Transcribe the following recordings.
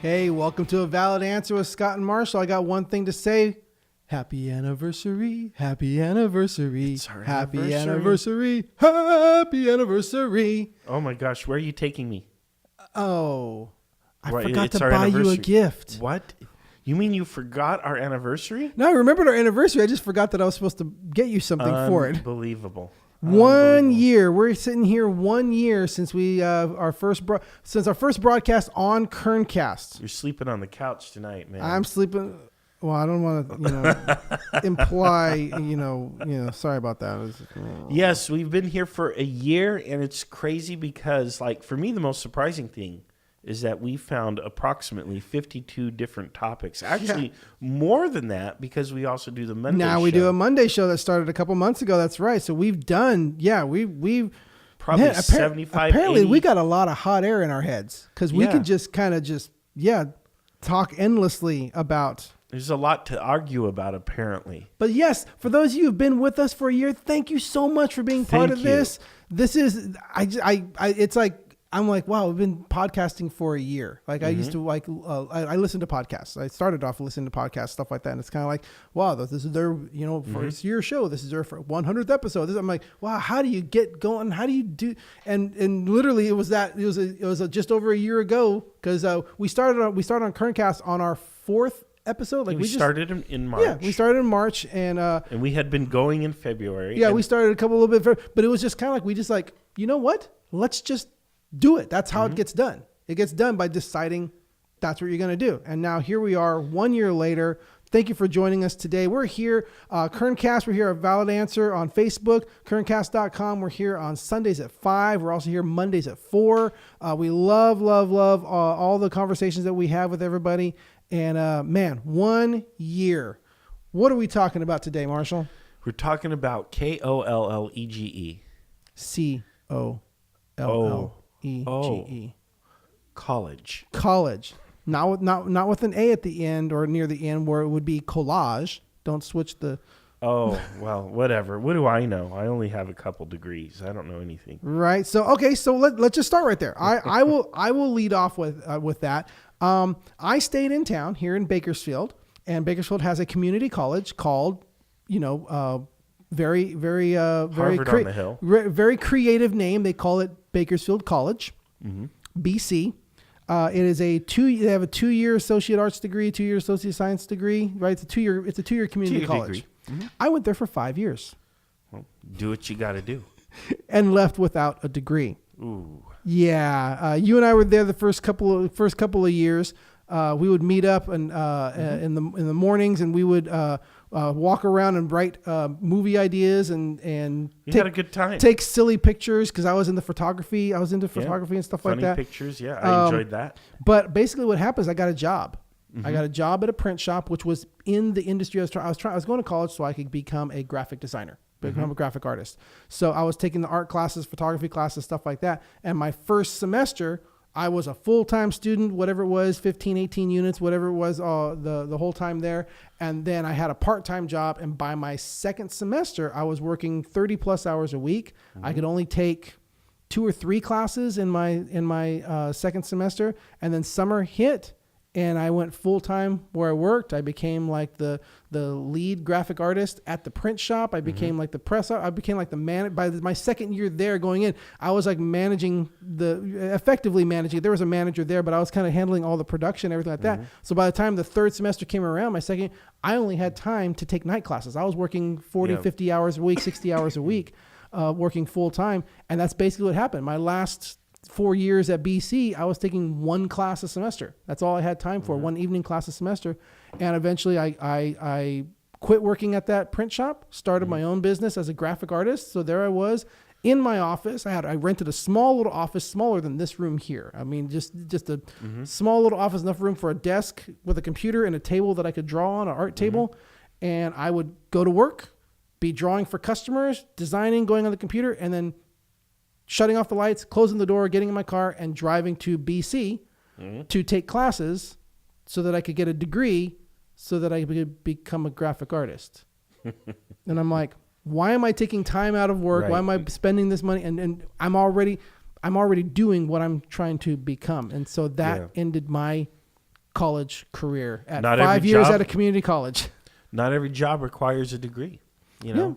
Hey, welcome to A Valid Answer with Scott and Marshall. I got one thing to say. Happy anniversary. Happy anniversary. It's our Happy anniversary. anniversary. Happy anniversary. Oh my gosh, where are you taking me? Oh, I Right, forgot it's to our buy you a anniversary. gift. What? You mean you forgot our anniversary? No, I remembered our anniversary. I just forgot that I was supposed to get you something for it. Unbelievable. 1 year. We're sitting here 1 year since our first broadcast on Kerncast. You're sleeping on the couch tonight, man. I'm sleeping. Well, I don't want to, imply, sorry about that. Yes, we've been here for a year, and it's crazy because, like, for me, the most surprising thing is that we found approximately 52 different topics. Actually, more than that, because we also do the Monday show. Now we do a Monday show that started a couple months ago. That's right. So we've done, we've probably 75, apparently 80. we got a lot of hot air in our heads because we could just kind of talk endlessly about. There's a lot to argue about, apparently. But yes, for those of you who've been with us for a year, thank you so much for being part of this. This is, it's like, I'm like, wow, we've been podcasting for a year. Like I used to I listen to podcasts. I started off listening to podcasts, stuff like that. And it's kind of like, wow, this is their, first year show. This is their 100th episode. I'm like, wow, how do you get going? How do you do? And literally it was just over a year ago. Cause we started on Kerncast on our 4th episode. Like we started in March. Yeah, we started in March and we had been going in February. Yeah, we started a little bit, but it was just kind of like, we just like, you know what? Let's just do it. That's how it gets done. It gets done by deciding that's what you're going to do. And now here we are 1 year later. Thank you for joining us today. We're here, Kerncast. We're here at Valid Answer on Facebook, kerncast.com. We're here on Sundays at 5. We're also here Mondays at 4. We love all the conversations that we have with everybody. And man, 1 year. What are we talking about today, Marshall? We're talking about KOLLEGE. COLLEGE. College. Not with an A at the end or near the end where it would be collage. Don't switch the. Oh, well, whatever. What do I know? I only have a couple degrees. I don't know anything. Right. So, okay. So let's just start right there. I will lead off with that. I stayed in town here in Bakersfield, and Bakersfield has a community college called, very Harvard on the Hill. Very creative name. They call it Bakersfield College, BC. It is they have a 2-year associate arts degree, 2-year associate science degree, right? It's a 2-year community college. I went there for 5 years. Well, do what you got to do. And left without a degree. Ooh. Yeah. You and I were there the first couple of years. We would meet up and in the mornings, and we would walk around and write movie ideas and had a good time. Take silly pictures because I was into photography. And stuff like that. Funny pictures, yeah. I enjoyed that. But basically, what happened is I got a job. I got a job at a print shop, which was in the industry. I was going to college so I could become a graphic designer. Become a graphic artist. So I was taking the art classes, photography classes, stuff like that. And my first semester, I was a full-time student, whatever it was, 15, 18 units, whatever it was, the whole time there. And then I had a part-time job. And by my second semester, I was working 30 plus hours a week. I could only take 2 or 3 classes in my second semester. And then summer hit. And I went full-time where I worked. I became like the lead graphic artist at the print shop. I became like the press. I became like the man. By my second year there going in, I was like effectively managing. There was a manager there, but I was kind of handling all the production, everything like that. So by the time the third semester came around, my second, I only had time to take night classes. I was working 40, 50 hours a week, 60 hours a week, working full-time. And that's basically what happened. My last 4 years at BC, I was taking 1 class a semester. That's all I had time for, 1 evening class a semester. And eventually I quit working at that print shop, started my own business as a graphic artist. So there I was in my office. I rented a small little office, smaller than this room here. I mean, just a small little office, enough room for a desk with a computer and a table that I could draw on, an art table. And I would go to work, be drawing for customers, designing, going on the computer, and then shutting off the lights, closing the door, getting in my car, and driving to BC to take classes so that I could get a degree so that I could become a graphic artist. And I'm like, Why am I taking time out of work? Right. Why am I spending this money? And I'm already doing what I'm trying to become. And so that ended my college career at Not 5 every years job- at a community college. Not every job requires a degree, you know. Yeah.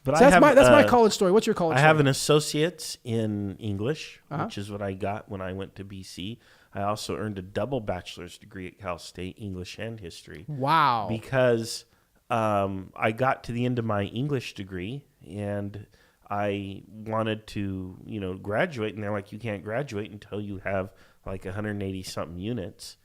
But So I that's have my college story. What's your college I story? have an associate's in English, Uh-huh. which is what I got when I went to BC. I also earned a double bachelor's degree at Cal State, English and history, Wow. because I got to the end of my English degree and I wanted to, graduate, and they're like, you can't graduate until you have like 180 something units.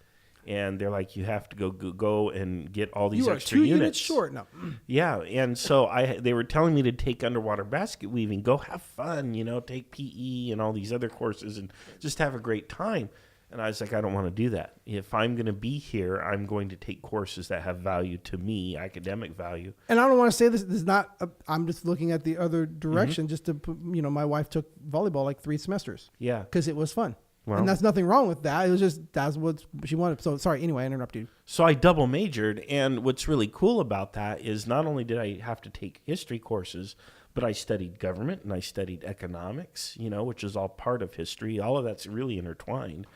And they're like, you have to go and get all these You are extra 2 units. units short. No. Yeah, and so they were telling me to take underwater basket weaving, go have fun, take PE and all these other courses and just have a great time. And I was like, I don't want to do that. If I'm going to be here, I'm going to take courses that have value to me, academic value. And I don't want to say this is not, I'm just looking at the other direction just to, my wife took volleyball like 3 semesters. Yeah. Because it was fun. Well, and that's nothing wrong with that. It was just, that's what she wanted. So sorry, anyway, I interrupted you. So I double majored, and what's really cool about that is not only did I have to take history courses, but I studied government and I studied economics, which is all part of history. All of that's really intertwined.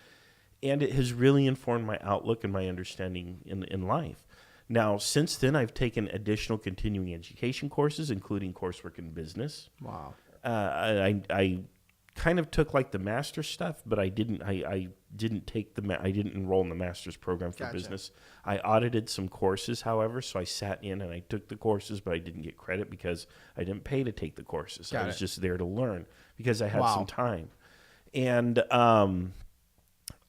And it has really informed my outlook and my understanding in life. Now, since then, I've taken additional continuing education courses, including coursework in business. Wow. I kind of took like the master stuff, but I didn't take I didn't enroll in the master's program for business. I audited some courses, however, so I sat in and I took the courses, but I didn't get credit because I didn't pay to take the courses. I was just there to learn because I had some time. And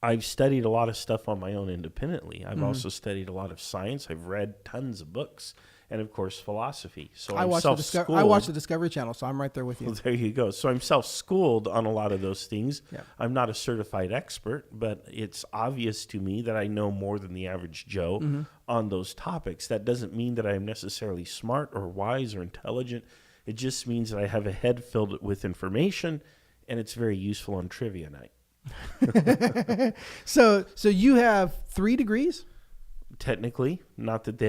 I've studied a lot of stuff on my own independently. I've also studied a lot of science. I've read tons of books. And, of course, philosophy. So I watch the Discovery Channel, so I'm right there with you. Well, there you go. So I'm self-schooled on a lot of those things. Yeah. I'm not a certified expert, but it's obvious to me that I know more than the average Joe on those topics. That doesn't mean that I'm necessarily smart or wise or intelligent. It just means that I have a head filled with information, and it's very useful on trivia night. So you have 3 degrees? Technically, not that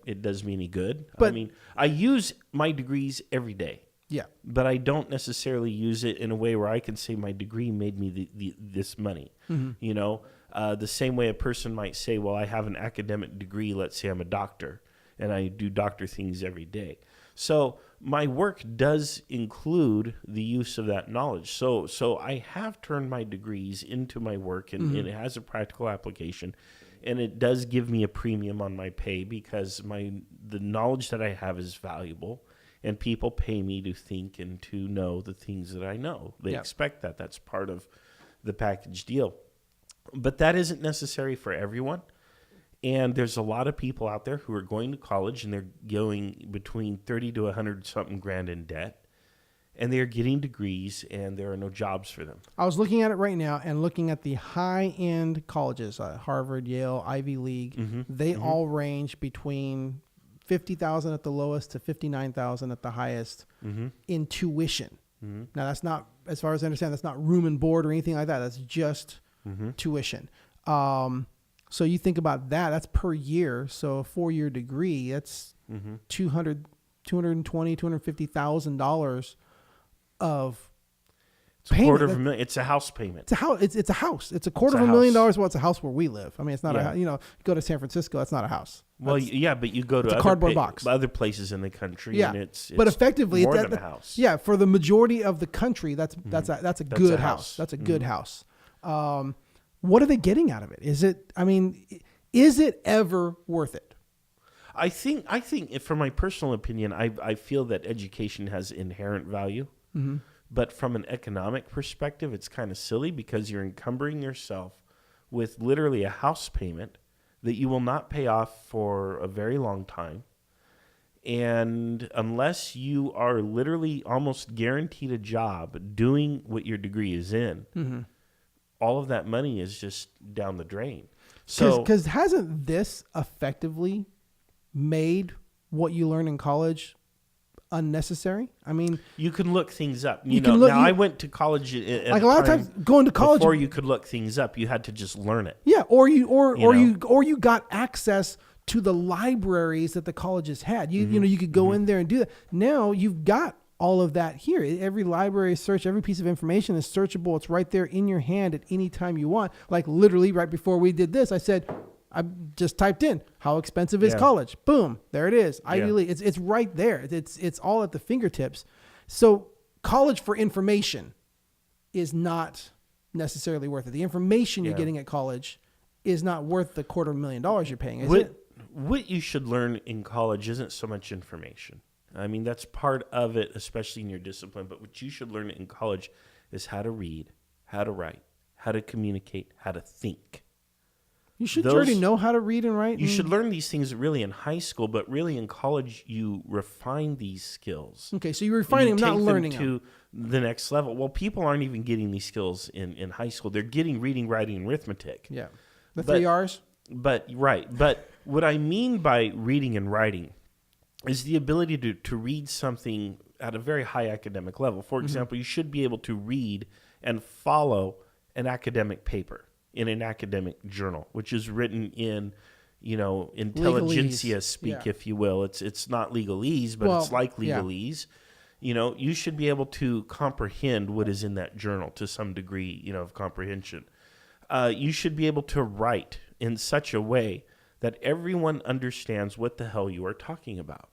it does me any good. But, I mean, I use my degrees every day. Yeah. But I don't necessarily use it in a way where I can say my degree made me this money. The same way a person might say, well, I have an academic degree. Let's say I'm a doctor and I do doctor things every day. So my work does include the use of that knowledge. So I have turned my degrees into my work, and it has a practical application. And it does give me a premium on my pay because the knowledge that I have is valuable, and people pay me to think and to know the things that I know. They expect that. That's part of the package deal. But that isn't necessary for everyone. And there's a lot of people out there who are going to college and they're going between 30 to 100 something grand in debt. And they're getting degrees, and there are no jobs for them. I was looking at it right now and looking at the high-end colleges, Harvard, Yale, Ivy League. They all range between $50,000 at the lowest to $59,000 at the highest in tuition. Now, that's not, as far as I understand, that's not room and board or anything like that. That's just tuition. So you think about that. That's per year. So a 4-year degree, that's $220,000, $250,000 of payment. $250,000. It's a house payment. It's a house. It's a house. It's $250,000. Well, it's a house where we live. I mean, it's not a. Go to San Francisco. That's not a house. Well, yeah, but you go to a cardboard box. Other places in the country, and it's but effectively more than a house. Yeah, for the majority of the country, that's a good house. That's a good house. What are they getting out of it? Is it ever worth it? I think, from my personal opinion, I feel that education has inherent value. But from an economic perspective, it's kind of silly because you're encumbering yourself with literally a house payment that you will not pay off for a very long time. And unless you are literally almost guaranteed a job doing what your degree is in, all of that money is just down the drain. So, because hasn't this effectively made what you learn in college unnecessary? I mean, you can look things up. I went to college at like a lot of times going to college before you could look things up, you had to just learn it. Yeah, or you got access to the libraries that the colleges had. You know, you could go in there and do that. Now you've got all of that here. Every library search, every piece of information is searchable. It's right there in your hand at any time you want. Like literally right before we did this, I just typed in how expensive is college. Boom, there it is. Ivy League. It's right there. It's all at the fingertips. So college for information is not necessarily worth it. The information you're getting at college is not worth the $250,000 you're paying, is it? What you should learn in college isn't so much information. I mean, that's part of it, especially in your discipline. But what you should learn in college is how to read, how to write, how to communicate, how to think. You should already know how to read and write. You should learn these things really in high school, but really in college, you refine these skills. Okay, so you're refining them, not learning them. To the next level. Well, people aren't even getting these skills in high school. They're getting reading, writing, and arithmetic. Yeah, the 3 R's. But what I mean by reading and writing is the ability to read something at a very high academic level. For example, you should be able to read and follow an academic paper in an academic journal, which is written in, intelligentsia speak, if you will. It's not legalese, but it's like legalese. Yeah. You should be able to comprehend what is in that journal to some degree, of comprehension. You should be able to write in such a way that everyone understands what the hell you are talking about.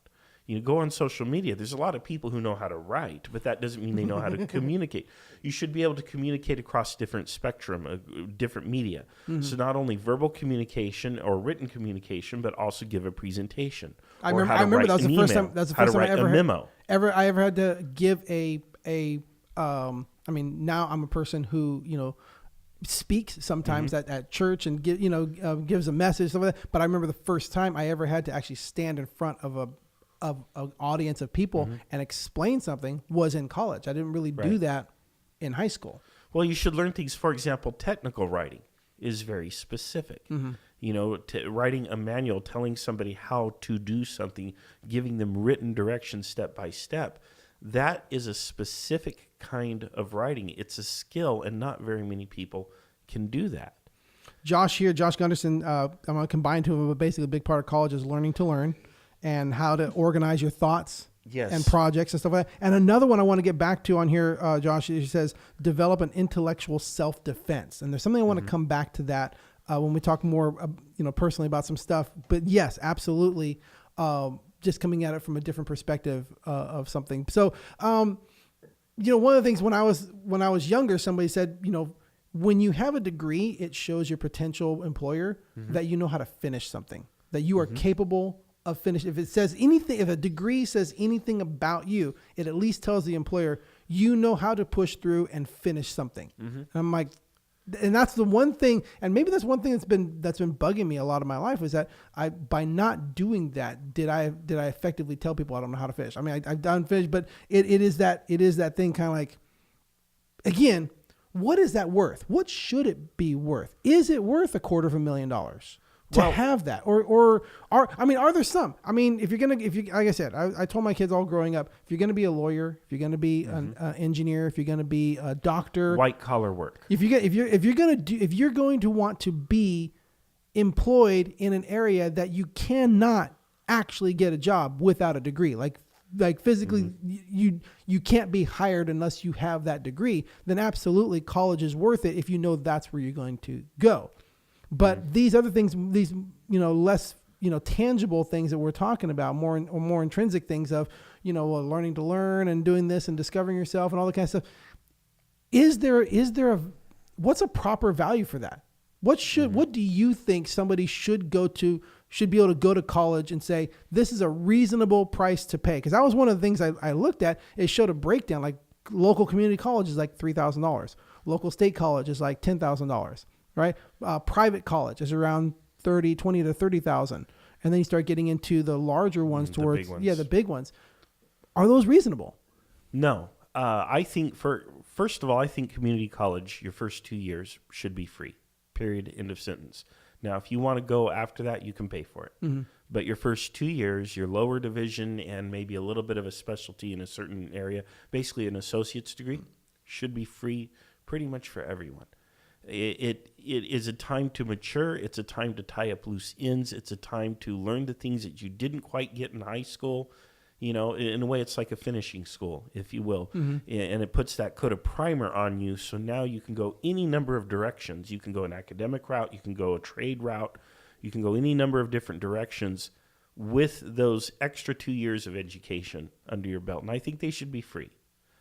You go on social media, there's a lot of people who know how to write, but that doesn't mean they know how to communicate. You should be able to communicate across different spectrum, different media. So not only verbal communication or written communication, but also give a presentation. I remember that was the first time. That's the first time I ever had to give now I'm a person who speaks sometimes at church and gives a message, stuff like that. But I remember the first time I ever had to actually stand in front of an audience of people and explain something was in college. I didn't really do that in high school. Well, you should learn things. For example, technical writing is very specific. Writing a manual, telling somebody how to do something, giving them written directions step by step. That is a specific kind of writing. It's a skill, and not very many people can do that. Josh Gunderson, I'm going to combine to him, but basically a big part of college is learning to learn and how to organize your thoughts and projects and stuff like that. And another one I want to get back to on here, Josh, he says, develop an intellectual self-defense. And there's something I want to come back to that when we talk more, personally about some stuff. But yes, absolutely. Just coming at it from a different perspective of something. So, one of the things when I was younger, somebody said, when you have a degree, it shows your potential employer that you know how to finish something, that you are capable of finishing. If it says anything, if a degree says anything about you, it at least tells the employer you know how to push through and finish something. And I'm like, and that's the one thing, and maybe that's one thing that's been bugging me a lot of my life, is that by not doing that, did I effectively tell people I don't know how to fish? I mean, I've done fish, but it is that thing, kind of like, again, what is that worth? What should it be worth? Is it worth $250,000 to have that? Or are there some? I mean, if you like I said, I told my kids all growing up, if you're going to be a lawyer, if you're going to be an engineer, if you're going to be a doctor, white collar work. If you're going to want to be employed in an area that you cannot actually get a job without a degree, like physically you can't be hired unless you have that degree, then absolutely college is worth it if you know that's where you're going to go. But these other things, these less tangible things that we're talking about, more intrinsic things of learning to learn and doing this and discovering yourself and all that kind of stuff. What's a proper value for that? What do you think somebody should be able to go to college and say, this is a reasonable price to pay? Because that was one of the things I looked at. It showed a breakdown, like local community college is like $3,000. Local state college is like $10,000, right? Private college is around $20,000 to $30,000. And then you start getting into the larger ones towards, the big ones. Are those reasonable? No. I think first of all, I think community college, your first 2 years should be free. Period. End of sentence. Now, if you want to go after that, you can pay for it. But your first 2 years, your lower division and maybe a little bit of a specialty in a certain area, basically an associate's degree, should be free pretty much for everyone. It is a time to mature. It's a time to tie up loose ends. It's a time to learn the things that you didn't quite get in high school. In a way, it's like a finishing school, if you will. Mm-hmm. And it puts that coat of primer on you. So now you can go any number of directions. You can go an academic route. You can go a trade route. You can go any number of different directions with those extra 2 years of education under your belt. And I think they should be free.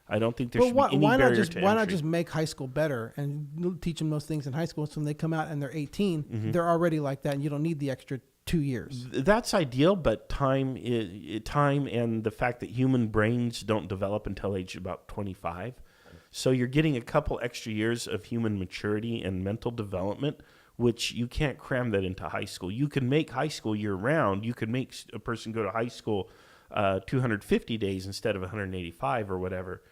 I don't think there should be any barrier to entry. Why not just make high school better and teach them those things in high school, so when they come out and they're 18, mm-hmm. they're already like that, and you don't need the extra 2 years. That's ideal, but time and the fact that human brains don't develop until age about 25. So you're getting a couple extra years of human maturity and mental development, which you can't cram that into high school. You can make high school year-round. You can make a person go to high school 250 days instead of 185 or whatever,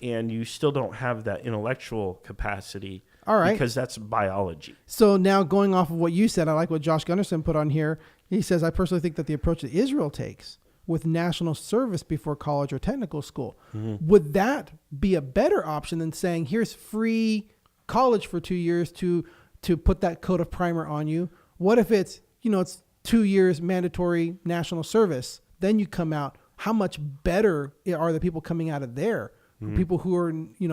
and you still don't have that intellectual capacity. All right. Because that's biology. So now going off of what you said, I like what Josh Gunnarsson put on here. He says, I personally think that the approach that Israel takes with national service before college or technical school, mm-hmm. would that be a better option than saying, here's free college for 2 years to put that coat of primer on you? What if it's 2 years mandatory national service? Then you come out, how much better are the people coming out of there? Mm-hmm. People who are,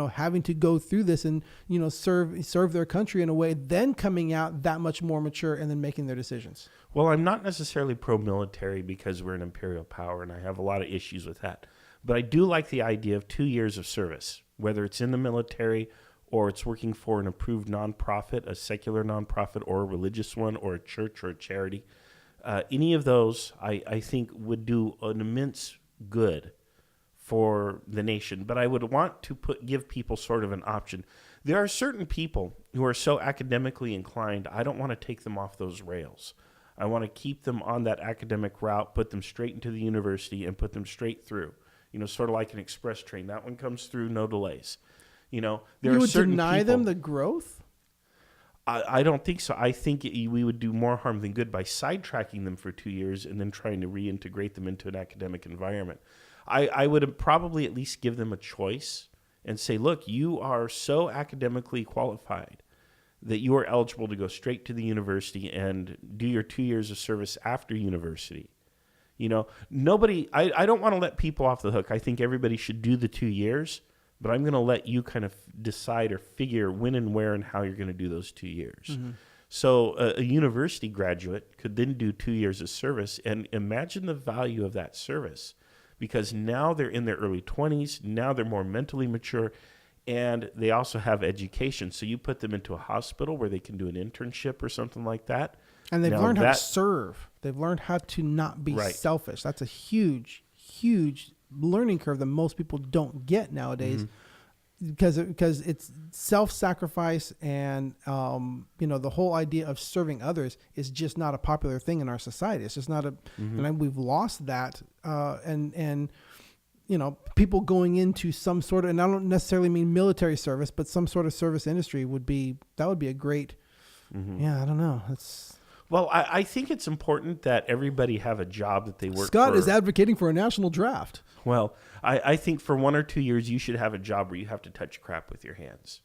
having to go through this and, serve their country in a way, then coming out that much more mature and then making their decisions. Well, I'm not necessarily pro-military because we're an imperial power, and I have a lot of issues with that. But I do like the idea of 2 years of service, whether it's in the military or it's working for an approved nonprofit, a secular nonprofit or a religious one or a church or a charity. Any of those, I think, would do an immense good for the nation. But I would want to give people sort of an option. There are certain people who are so academically inclined, I don't want to take them off those rails. I want to keep them on that academic route, put them straight into the university, and put them straight through. Sort of like an express train. That one comes through, no delays. There you are would certain deny people, them the growth? I don't think so. I think we would do more harm than good by sidetracking them for 2 years and then trying to reintegrate them into an academic environment. I would probably at least give them a choice and say, look, you are so academically qualified that you are eligible to go straight to the university and do your 2 years of service after university. I don't want to let people off the hook. I think everybody should do the 2 years. But I'm going to let you kind of decide or figure when and where and how you're going to do those 2 years. Mm-hmm. So a university graduate could then do 2 years of service, and imagine the value of that service, because now they're in their early 20s. Now they're more mentally mature, and they also have education. So you put them into a hospital where they can do an internship or something like that. And they've learned how to serve. They've learned how to not be selfish. That's a huge, huge learning curve that most people don't get nowadays, mm-hmm. because it's self-sacrifice and the whole idea of serving others is just not a popular thing in our society. It's just not mm-hmm. and we've lost that, and people going into some sort of, and I don't necessarily mean military service, but some sort of service industry would be a great, mm-hmm. I don't know. Well, I think it's important that everybody have a job that they work for. Scott is advocating for a national draft. Well, I think for 1 or 2 years, you should have a job where you have to touch crap with your hands.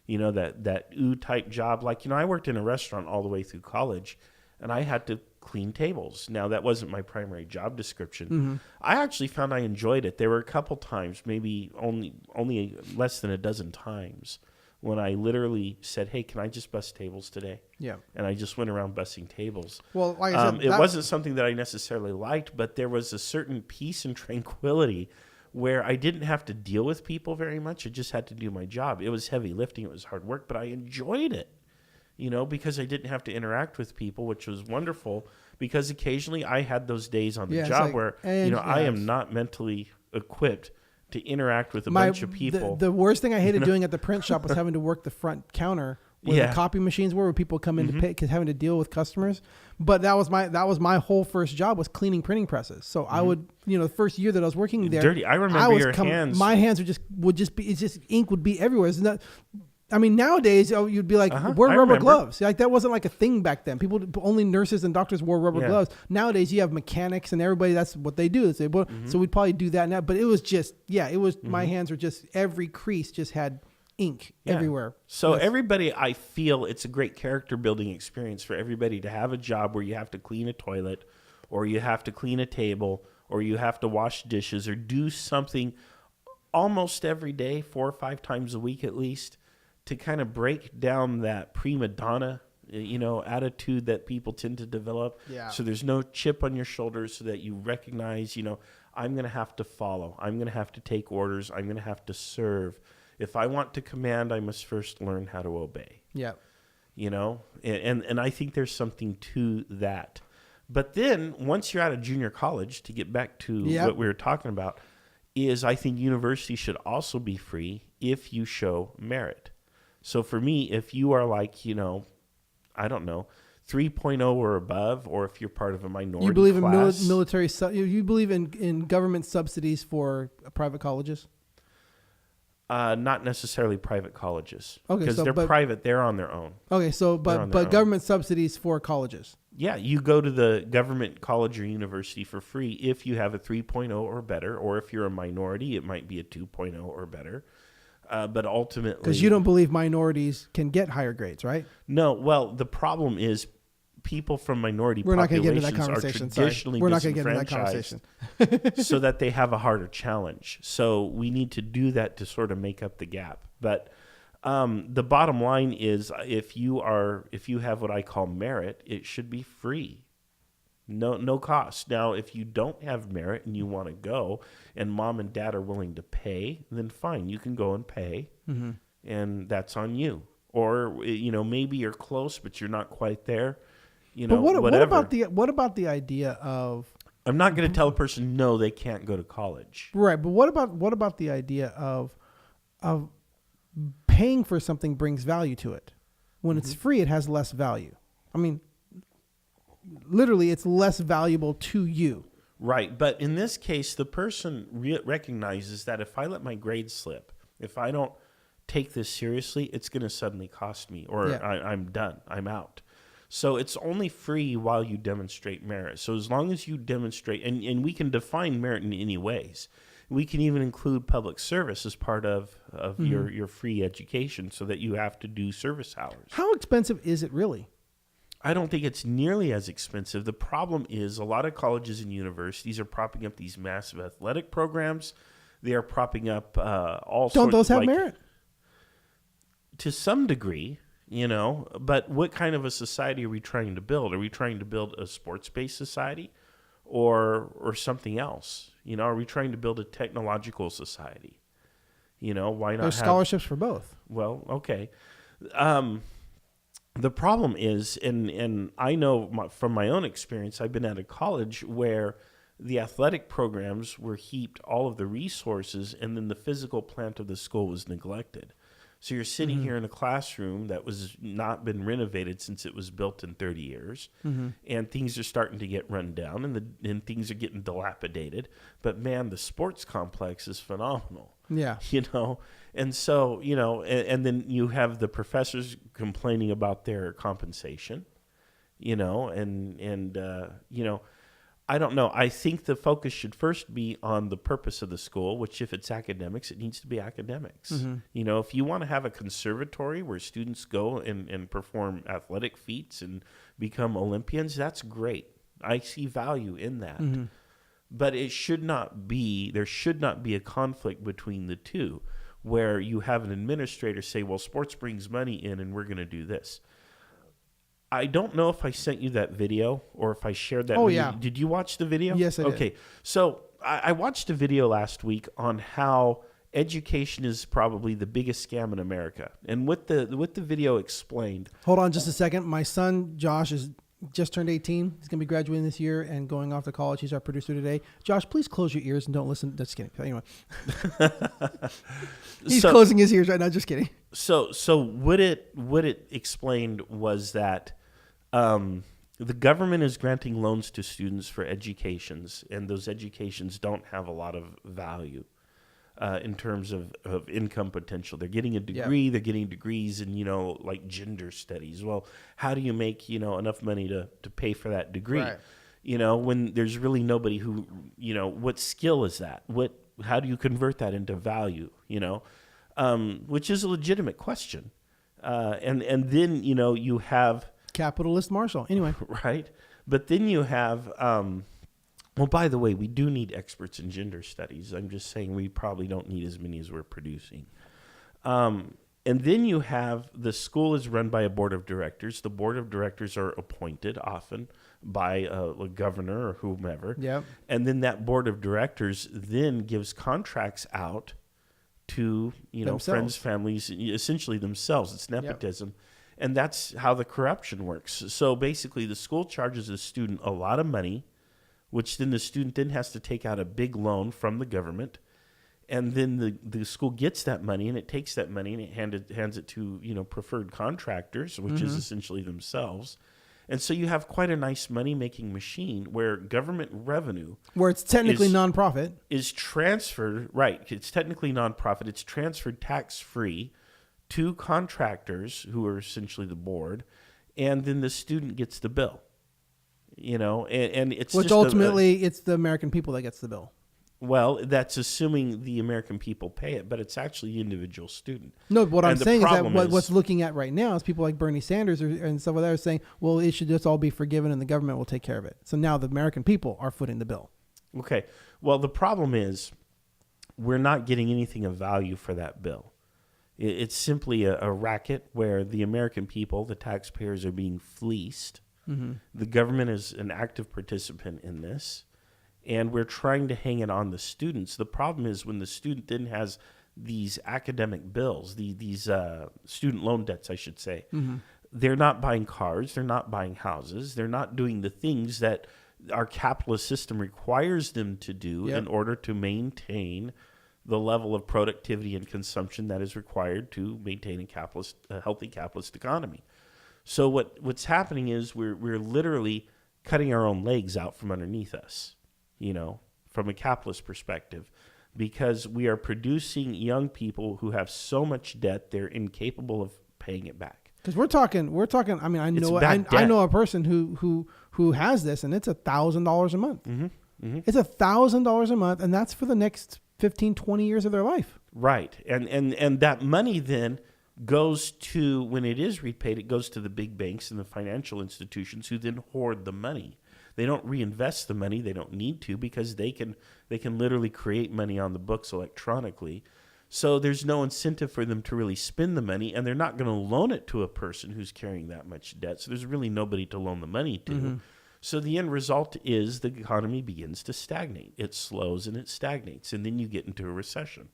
That type job. Like, I worked in a restaurant all the way through college, and I had to clean tables. Now, that wasn't my primary job description. Mm-hmm. I actually found I enjoyed it. There were a couple times, maybe only less than a dozen times, when I literally said, hey, can I just bus tables today? Yeah. And I just went around bussing tables. Well, like I said, it wasn't something that I necessarily liked, but there was a certain peace and tranquility where I didn't have to deal with people very much. I just had to do my job. It was heavy lifting. It was hard work, but I enjoyed it, because I didn't have to interact with people, which was wonderful, because occasionally I had those days on the job where, I am not mentally equipped to interact with a bunch of people. The worst thing I hated doing at the print shop was having to work the front counter where the copy machines were, where people come in mm-hmm. to pay, because having to deal with customers. But that was my whole first job, was cleaning printing presses. So mm-hmm. I would, the first year that I was working there, dirty. I remember your hands. My hands would just be, it's just ink would be everywhere. Isn't that? I mean, nowadays you'd be like, wear rubber gloves. Like, that wasn't like a thing back then. Only nurses and doctors wore rubber gloves. Nowadays you have mechanics and everybody, that's what they do. Mm-hmm. So we'd probably do that now. But it was just, my hands were just, every crease just had ink Yeah. everywhere. So That's- everybody, I feel it's a great character building experience for everybody to have a job where you have to clean a toilet, or you have to clean a table, or you have to wash dishes, or do something almost every day, 4 or 5 times a week at least, to kind of break down that prima donna, attitude that people tend to develop. Yeah. So there's no chip on your shoulder, so that you recognize, I'm going to have to follow. I'm going to have to take orders. I'm going to have to serve. If I want to command, I must first learn how to obey. Yeah. And I think there's something to that. But then once you're out of junior college, to get back to what we were talking about, is I think university should also be free if you show merit. So for me, if you are like, I don't know, 3.0 or above, or if you're part of a minority You believe class, in military? You believe in government subsidies for private colleges? not necessarily private colleges, Okay, because so, they're but- private. They're on their own. Okay, so They're on but their own. government subsidies for colleges. Yeah, you go to the government college or university for free if you have a 3.0 or better, or if you're a minority, it might be a 2.0 or better. But ultimately, Because you don't believe minorities can get higher grades, right? No, well, the problem is people from minority We're not going to get into that populations are conversation. Sorry. traditionally We're not going to get into that disenfranchised conversation. so that they have a harder challenge. So we need to do that to sort of make up the gap. But the bottom line is, if you have what I call merit, it should be free. No cost. Now, if you don't have merit and you want to go, and mom and dad are willing to pay, then fine, you can go and pay, and that's on you. Or maybe you're close, but you're not quite there. But what whatever. what about the idea of I'm not going to tell a person no, they can't go to college. right? But what about the idea of paying for something brings value to it? When it's free, it has less value. I mean, literally, it's less valuable to you. Right, but in this case, the person recognizes that if I let my grades slip, if I don't take this seriously, it's going to suddenly cost me, or Yeah. I'm done, I'm out. So it's only free while you demonstrate merit. So as long as you demonstrate, and we can define merit in any ways. We can even include public service as part of your free education, so that you have to do service hours. How expensive is it really? I don't think it's nearly as expensive. The problem is a lot of colleges and universities are propping up these massive athletic programs. They are propping up all sorts. Don't those have like, merit? To some degree, but what kind of a society are we trying to build? Are we trying to build a sports-based society or something else? Are we trying to build a technological society? Why not There's have scholarships for both. Well, okay. The problem is, and I know from my own experience, I've been at a college where the athletic programs were heaped all of the resources, and then the physical plant of the school was neglected. So you're sitting here in a classroom that was not been renovated since it was built in 30 years, and things are starting to get run down, and things are getting dilapidated. But man, the sports complex is phenomenal. Yeah. And so, and then you have the professors complaining about their compensation, I don't know. I think the focus should first be on the purpose of the school, which if it's academics, it needs to be academics. If you want to have a conservatory where students go and perform athletic feats and become Olympians, that's great. I see value in that. But there should not be a conflict between the two, where you have an administrator say, well, sports brings money in and we're going to do this. I don't know if I sent you that video or if I shared that video. Yeah. Did you watch the video? Yes, I did. Okay. So I watched a video last week on how education is probably the biggest scam in America. And what the video explained. Hold on just a second. My son, Josh, is just turned 18. He's going to be graduating this year and going off to college. He's our producer today. Josh, please close your ears and don't listen. Just kidding. Anyway. He's closing his ears right now. Just kidding. So what it explained was that the government is granting loans to students for educations, and those educations don't have a lot of value in terms of income potential. They're getting a degree. They're getting degrees in, like gender studies. Well, how do you make, enough money to pay for that degree? Right. When there's really nobody who, what skill is that? How do you convert that into value? which is a legitimate question. And then, you know, you have... Capitalist Marshall. Anyway. Right. But then you have... well, by the way, we do need experts in gender studies. I'm just saying we probably don't need as many as we're producing. And then you have the school is run by a board of directors. The board of directors are appointed often by a governor or whomever. Yep. And then that board of directors then gives contracts out to, you know, Themselves. friends, families, essentially themselves. It's nepotism. Yep. And that's how the corruption works. So basically the school charges a student a lot of money, which then the student then has to take out a big loan from the government. And then the school gets that money, and it takes that money and it hands it to, you know, preferred contractors, which is essentially themselves. And so you have quite a nice money-making machine where government revenue... Where it's technically nonprofit. ...is transferred, right, it's technically nonprofit. It's transferred tax-free to contractors who are essentially the board, and then the student gets the bill. You know, and it's which just ultimately it's the American people that gets the bill. Well, that's assuming the American people pay it, but it's actually the individual student. No, what I'm saying is that what's looking at right now is people like Bernie Sanders and stuff like that are saying, well, it should just all be forgiven and the government will take care of it. So now the American people are footing the bill. Okay. Well, the problem is we're not getting anything of value for that bill. It's simply a racket where the American people, the taxpayers, are being fleeced. Mm-hmm. The government is an active participant in this. And we're trying to hang it on the students. The problem is when the student then has these academic bills, these student loan debts, I should say, they're not buying cars, they're not buying houses, they're not doing the things that our capitalist system requires them to do in order to maintain the level of productivity and consumption that is required to maintain a healthy capitalist economy. So what's happening is we're literally cutting our own legs out from underneath us. You know, from a capitalist perspective, because we are producing young people who have so much debt they're incapable of paying it back. Because we're talking. I mean, I know a person who has this, and it's $1,000 a month. Mm-hmm. Mm-hmm. It's $1,000 a month, and that's for the next 15, 20 years of their life. Right, and that money then goes to, when it is repaid, it goes to the big banks and the financial institutions who then hoard the money. They don't reinvest the money. They don't need to because they can literally create money on the books electronically. So there's no incentive for them to really spend the money, and they're not going to loan it to a person who's carrying that much debt. So there's really nobody to loan the money to. Mm-hmm. So the end result is the economy begins to stagnate. It slows and it stagnates, and then you get into a recession.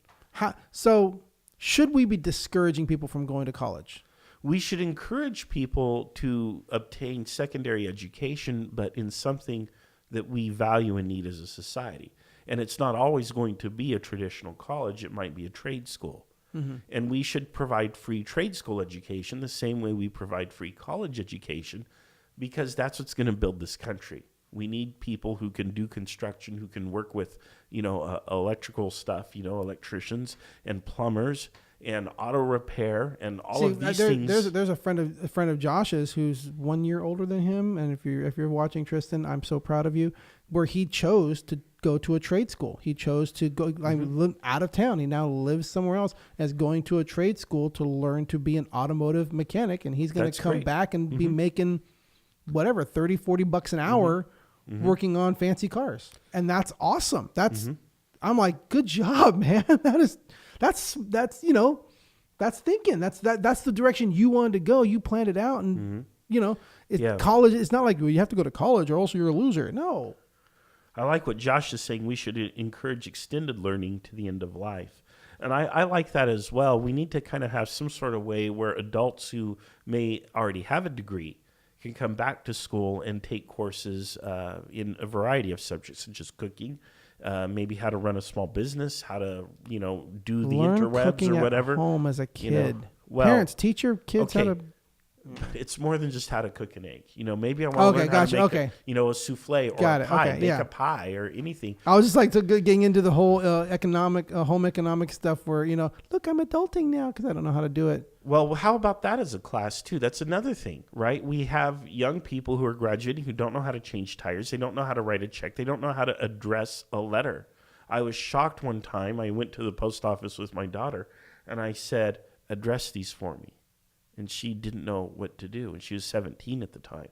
So should we be discouraging people from going to college? We should encourage people to obtain secondary education, but in something that we value and need as a society. And it's not always going to be a traditional college. It might be a trade school. Mm-hmm. And we should provide free trade school education the same way we provide free college education, because that's what's going to build this country. We need people who can do construction, who can work with, electrical stuff, electricians and plumbers and auto repair and all of these things. There's a friend of Josh's who's 1 year older than him, and if you're watching, Tristan, I'm so proud of you. Where he chose to go to a trade school. He chose to go out of town. He now lives somewhere else as going to a trade school to learn to be an automotive mechanic, and he's going to come back and be making whatever $30-$40 an hour working on fancy cars, and that's awesome. I'm like, good job, man. That's thinking. That's the direction you wanted to go. You planned it out, and college. It's not like you have to go to college or else you're a loser. No. I like what Josh is saying. We should encourage extended learning to the end of life. And I like that as well. We need to kind of have some sort of way where adults who may already have a degree can come back to school and take courses in a variety of subjects, such as cooking, maybe how to run a small business, how to, do the interwebs or whatever. At home as a kid. Parents, teach your kids how to. It's more than just how to cook an egg. Maybe I want to learn how to make a souffle or a pie, a pie or anything. I was just getting into the whole home economic stuff where, look, I'm adulting now because I don't know how to do it. Well, how about that as a class too? That's another thing, right? We have young people who are graduating who don't know how to change tires. They don't know how to write a check. They don't know how to address a letter. I was shocked one time. I went to the post office with my daughter, And I said, address these for me. And she didn't know what to do. And she was 17 at the time.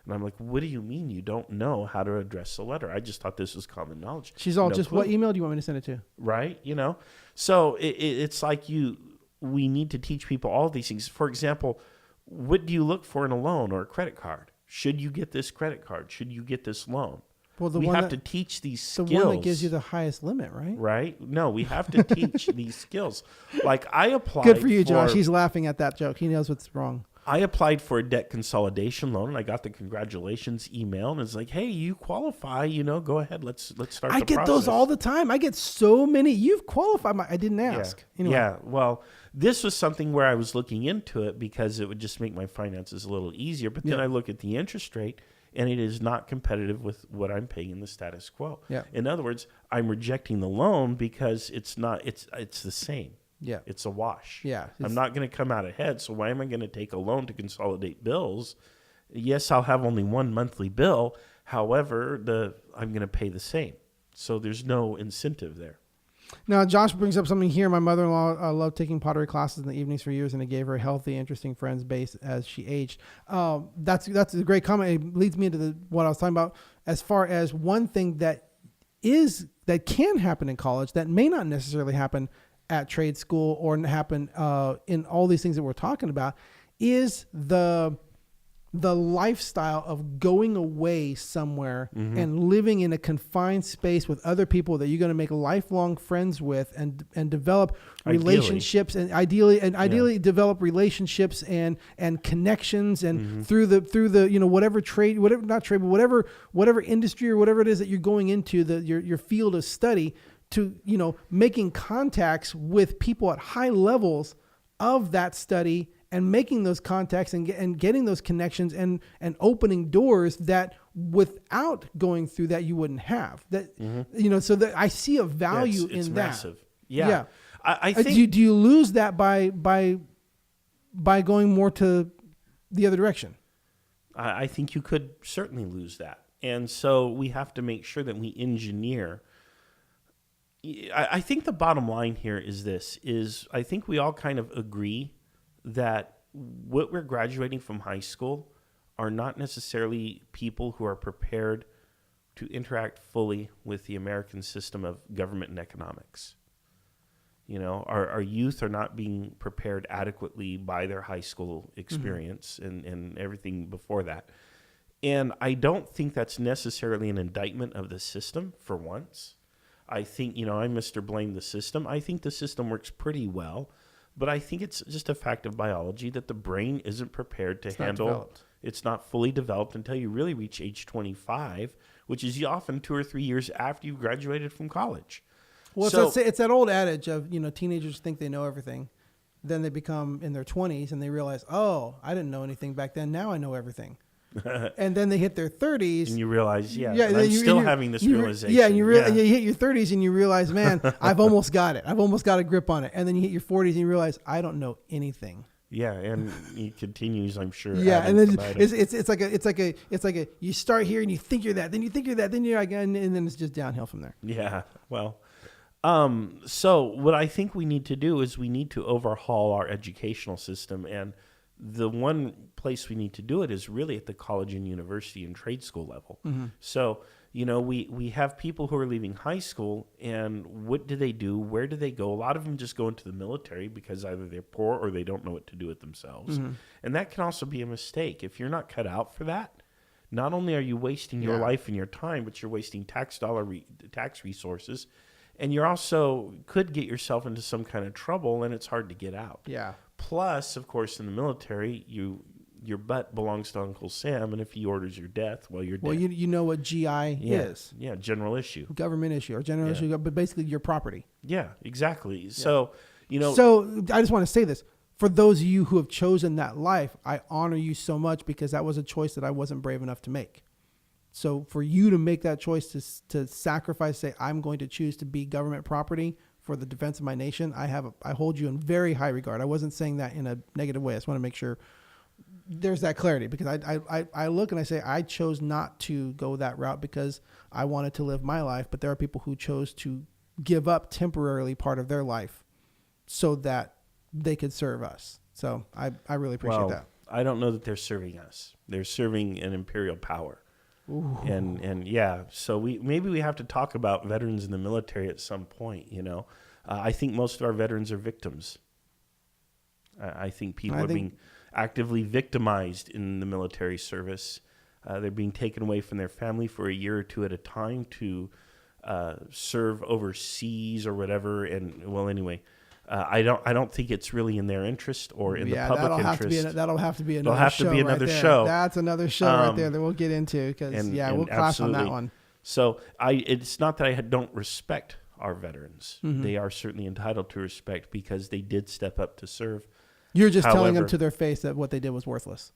And I'm like, what do you mean you don't know how to address a letter? I just thought this was common knowledge. She's all, No just clue. what email do you want me to send it to? Right? So it's like we need to teach people all these things. For example, what do you look for in a loan or a credit card? Should you get this credit card? Should you get this loan? Well, we have to teach these skills. The one that gives you the highest limit, right? Right? No, we have to teach these skills. Like I applied. Good for you, Josh. He's laughing at that joke. He knows what's wrong. I applied for a debt consolidation loan, and I got the congratulations email, and it's like, "Hey, you qualify. Go ahead. Let's start." I get those all the time. I get so many. You've qualified. I didn't ask. Yeah. Anyway. Yeah. Well, this was something where I was looking into it because it would just make my finances a little easier. But then I look at the interest rate, and it is not competitive with what I'm paying in the status quo. Yeah. In other words, I'm rejecting the loan because it's not. It's the same. Yeah. It's a wash. Yeah. I'm not going to come out ahead. So why am I going to take a loan to consolidate bills? Yes, I'll have only one monthly bill. However, I'm going to pay the same. So there's no incentive there. Now, Josh brings up something here. My mother-in-law loved taking pottery classes in the evenings for years, and it gave her a healthy, interesting friends base as she aged. That's a great comment. It leads me into what I was talking about as far as one thing that can happen in college that may not necessarily happen at trade school or happen in all these things that we're talking about is the lifestyle of going away somewhere and living in a confined space with other people that you're going to make lifelong friends with and develop relationships and ideally develop relationships and connections and through the whatever trade, whatever, not trade, but whatever industry or whatever it is that you're going into, your field of study, to making contacts with people at high levels of that study and making those contacts and getting those connections and opening doors that without going through that you wouldn't have. That so that I see a value it's in massive. that. Yeah. I think do you lose that by going more to the other direction? I think you could certainly lose that. And so we have to make sure that we engineer. I think the bottom line here is I think we all kind of agree that what we're graduating from high school are not necessarily people who are prepared to interact fully with the American system of government and economics. Our youth are not being prepared adequately by their high school experience and everything before that. And I don't think that's necessarily an indictment of the system for once. I think, I'm Mr. Blame the system. I think the system works pretty well, but I think it's just a fact of biology that the brain isn't prepared to handle. It's not fully developed until you really reach age 25, which is often 2 or 3 years after you've graduated from college. Well, it's that old adage of, teenagers think they know everything. Then they become in their 20s and they realize, oh, I didn't know anything back then. Now I know everything. And then they hit their 30s. And you realize, I'm still having this realization. Yeah, and you hit your 30s and you realize, man, I've almost got it. I've almost got a grip on it. And then you hit your 40s and you realize, I don't know anything. Yeah, and he continues, I'm sure. Yeah, and then it's like a you start here and you think you're that, then you think you're that, then you're again, and then it's just downhill from there. Yeah, well, so what I think we need to do is we need to overhaul our educational system, and the one place we need to do it is really at the college and university and trade school level. So, we have people who are leaving high school, and what do they do? Where do they go? A lot of them just go into the military because either they're poor or they don't know what to do with themselves. And that can also be a mistake. If you're not cut out for that, not only are you wasting your life and your time, but you're wasting tax resources, and you're also could get yourself into some kind of trouble, and it's hard to get out. Yeah. Plus, of course, in the military, your butt belongs to Uncle Sam, and if he orders your death, well, you're dead. Well, you know what GI is. Yeah, general issue. Government issue or general issue, but basically your property. Yeah, exactly. So, So I just want to say this. For those of you who have chosen that life, I honor you so much because that was a choice that I wasn't brave enough to make. So for you to make that choice to sacrifice, say, I'm going to choose to be government property for the defense of my nation, I hold you in very high regard. I wasn't saying that in a negative way. I just want to make sure there's that clarity, because I look and I say I chose not to go that route because I wanted to live my life, but there are people who chose to give up temporarily part of their life so that they could serve us. So I really appreciate that. I don't know that they're serving us. They're serving an imperial power. Ooh. And yeah, so maybe we have to talk about veterans in the military at some point, you know. I think most of our veterans are victims. I think people are being actively victimized in the military service. They're being taken away from their family for a year or two at a time to serve overseas or whatever. And well, anyway, I don't think it's really in their interest or in the public interest. That'll have to be another show. There'll have to be another show. That's another show right there that we'll get into because we'll clash on that one. So it's not that I don't respect our veterans. Mm-hmm. They are certainly entitled to respect because they did step up to serve. You're just telling them to their face that what they did was worthless.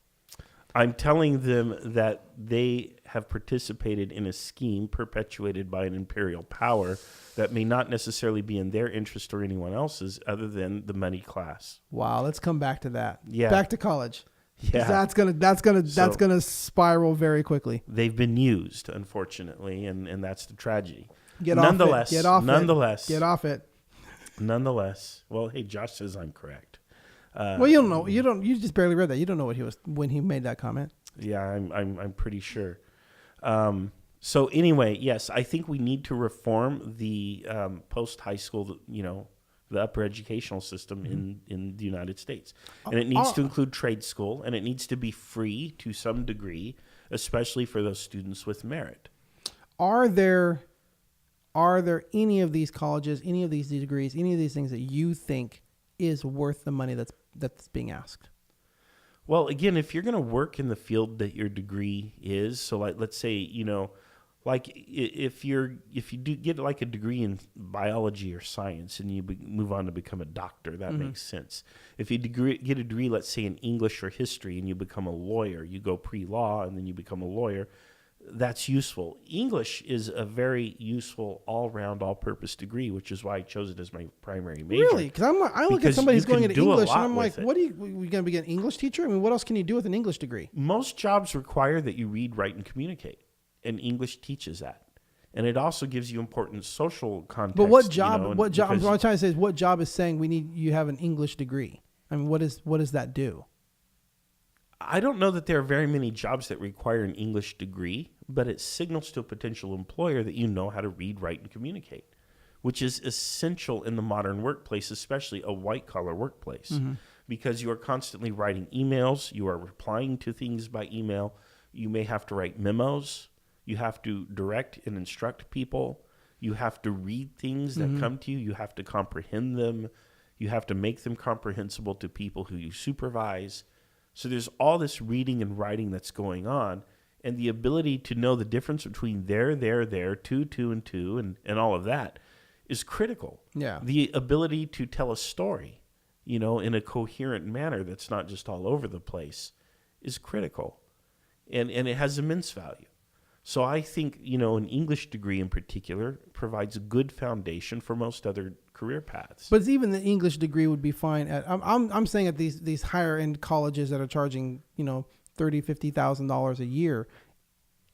I'm telling them that they have participated in a scheme perpetuated by an imperial power that may not necessarily be in their interest or anyone else's other than the money class. Wow, let's come back to that. Yeah. Back to college. Yeah. That's gonna spiral very quickly. They've been used, unfortunately, and that's the tragedy. Get off it. Nonetheless. Well, hey, Josh says I'm correct. Well, you don't know. You just barely read that. You don't know what he was when he made that comment. Yeah, I'm pretty sure. So anyway, yes, I think we need to reform the post high school, the upper educational system in the United States, and it needs to include trade school, and it needs to be free to some degree, especially for those students with merit. Are there any of these colleges, any of these degrees, any of these things that you think is worth the money that's being asked? Well, again, if you're going to work in the field that your degree is, so like let's say, like if you do get like a degree in biology or science and you move on to become a doctor, that makes sense. If you get a degree, let's say in English or history, and you become a lawyer, you go pre-law and then you become a lawyer, that's useful. English is a very useful all-round, all-purpose degree, which is why I chose it as my primary major. Really? Because I look at somebody who's going into English, and I'm like, what are you going to be an English teacher? I mean, what else can you do with an English degree? Most jobs require that you read, write, and communicate, and English teaches that. And it also gives you important social context. But what job? What I'm trying to say is, what job is saying you have an English degree? I mean, what does that do? I don't know that there are very many jobs that require an English degree, but it signals to a potential employer that you know how to read, write, and communicate, which is essential in the modern workplace, especially a white-collar workplace, because you are constantly writing emails, you are replying to things by email, you may have to write memos, you have to direct and instruct people, you have to read things that come to you, you have to comprehend them, you have to make them comprehensible to people who you supervise. So there's all this reading and writing that's going on, and the ability to know the difference between there, two, and two, and all of that is critical. Yeah. The ability to tell a story, in a coherent manner that's not just all over the place is critical, and it has immense value. So I think, an English degree in particular provides a good foundation for most other career paths. But even the English degree would be fine at. I'm saying at these higher end colleges that are charging $30,000-$50,000 a year.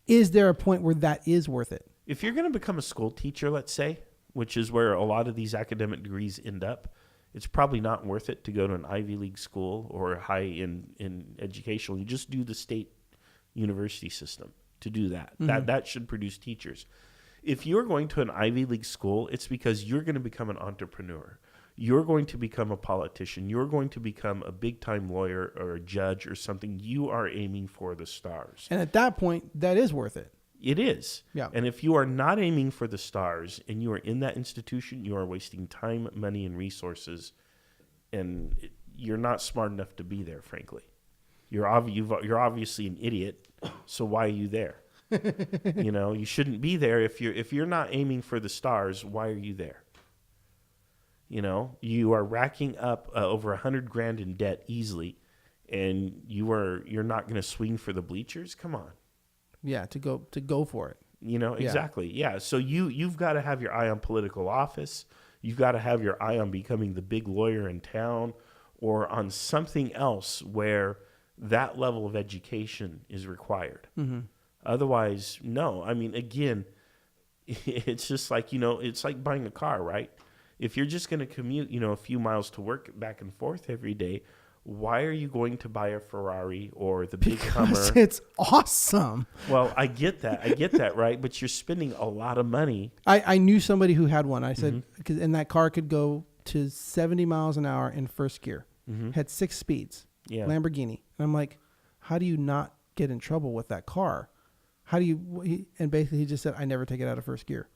Is there a point where that is worth it? If you're going to become a school teacher, let's say, which is where a lot of these academic degrees end up, it's probably not worth it to go to an Ivy League school or high in educational. You just do the state university system to do that. That should produce teachers. If you're going to an Ivy League school, it's because you're going to become an entrepreneur. You're going to become a politician. You're going to become a big-time lawyer or a judge or something. You are aiming for the stars. And at that point, that is worth it. It is. Yeah. And if you are not aiming for the stars and you are in that institution, you are wasting time, money, and resources, and you're not smart enough to be there, frankly. You're obviously an idiot, so why are you there? You shouldn't be there if you're not aiming for the stars. Why are you there? You are racking up over $100,000 in debt easily, and you're not going to swing for the bleachers. Come on. Yeah, to go for it. Exactly. Yeah. So you've got to have your eye on political office. You've got to have your eye on becoming the big lawyer in town, or on something else where that level of education is required. Otherwise, no. I mean, again, it's just like, it's like buying a car, right? if you're just going to commute, a few miles to work back and forth every day, why are you going to buy a Ferrari or the big Hummer? Because it's awesome. Well, I get that, right? But you're spending a lot of money. I knew somebody who had one. I said, and that car could go to 70 miles an hour in first gear. Had 6 speeds. Yeah. Lamborghini. And I'm like, how do you not get in trouble with that car? How do you? And basically, he just said, I never take it out of first gear.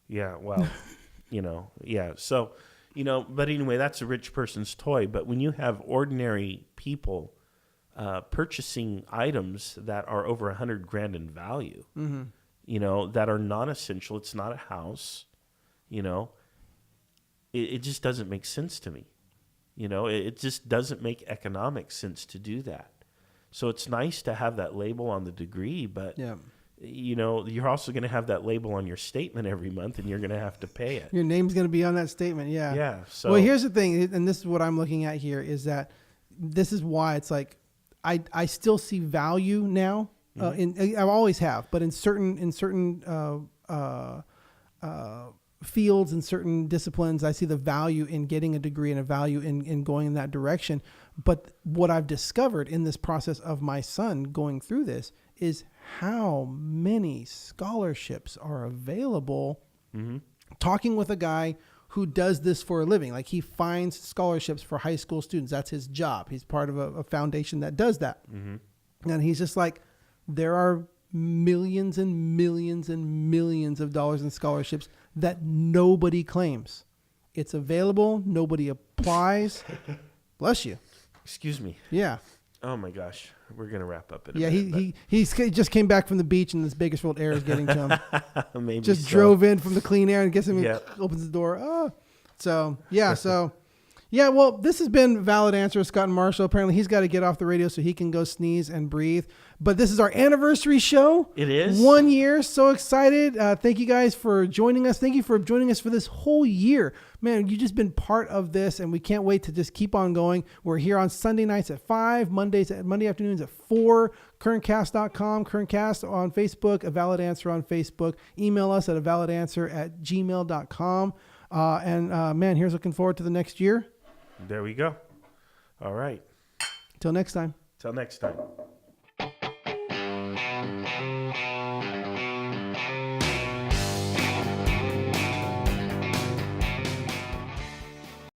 Yeah. Well, yeah. So, but anyway, that's a rich person's toy. But when you have ordinary people purchasing items that are over $100,000 in value, that are non-essential, it's not a house, it just doesn't make sense to me. It just doesn't make economic sense to do that. So it's nice to have that label on the degree, but you're also going to have that label on your statement every month, and you're going to have to pay it. Your name's going to be on that statement, yeah. Yeah. So well, here's the thing, and this is what I'm looking at here, is that this is why it's like I still see value now. I always have, but in certain fields and certain disciplines, I see the value in getting a degree and a value in going in that direction. But what I've discovered in this process of my son going through this is how many scholarships are available. Talking with a guy who does this for a living, like he finds scholarships for high school students. That's his job. He's part of a foundation that does that. And he's just like, there are millions and millions and millions of dollars in scholarships that nobody claims. It's available. Nobody applies. Bless you. Excuse me. Yeah. Oh my gosh. We're going to wrap up in a minute. He just came back from the beach and this Bakersfield air is getting to him. Maybe just drove in from the clean air and gets him, opens the door. Oh. So, yeah. Yeah, well, this has been Valid Answer with Scott and Marshall. Apparently, he's got to get off the radio so he can go sneeze and breathe. But this is our anniversary show. It is. 1 year. So excited. Thank you guys for joining us. Thank you for joining us for this whole year. Man, you've just been part of this, and we can't wait to just keep on going. We're here on Sunday nights at 5, Monday afternoons at 4, currentcast.com, currentcast on Facebook, A Valid Answer on Facebook. Email us at avalidanswer@gmail.com. Man, here's looking forward to the next year. There we go. All right. Till next time. Till next time.